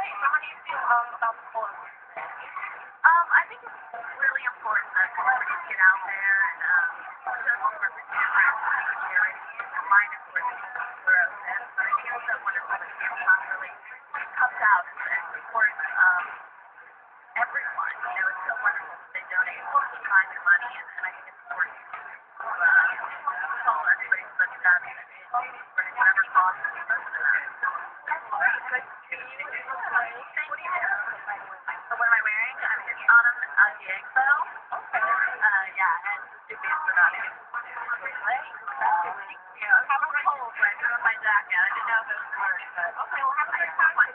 So how do you feel about the sport? I think it's really important that celebrities get out there and show support for different charities and find important sclerosis. But I think it's so wonderful that Amazon really comes out and supports everyone. You know, it's so wonderful that they donate all the time and money, and I think it's important to call everybody's such that for whatever cause is most of that. That's great. Good to see you. Thank you. So what am I wearing? It's Autumn Diego. Okay. Yeah, and Stupid for that. Great. Thank you. I'm having a cold, so I threw on my jacket. I didn't know those words, but okay, well, have a good time. We're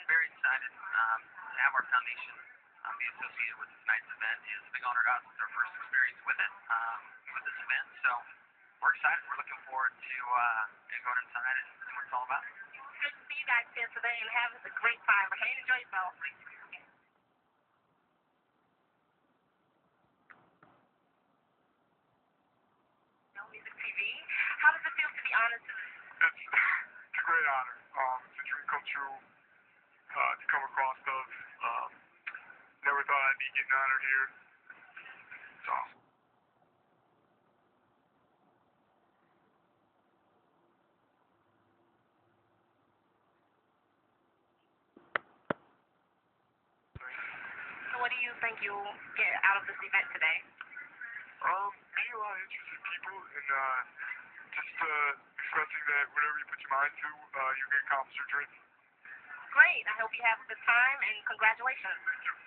very excited to have our foundation be associated with tonight's event. It's a big honor to us. It's our first experience with it, with this event. So we're excited. We're looking forward to going inside and seeing what it's all about. Good to see you guys here today and have a great time. Okay, enjoy yourself. Music TV. How does it feel to be honored? It's a great honor. It's a dream come true to come across of. Never thought I'd be getting honored here. It's awesome. So what do you think you'll get out of this event today? Meeting a lot of interesting people and just expressing that whatever you put your mind to, you can accomplish your dream. Great. I hope you have a good time and congratulations. Thank you.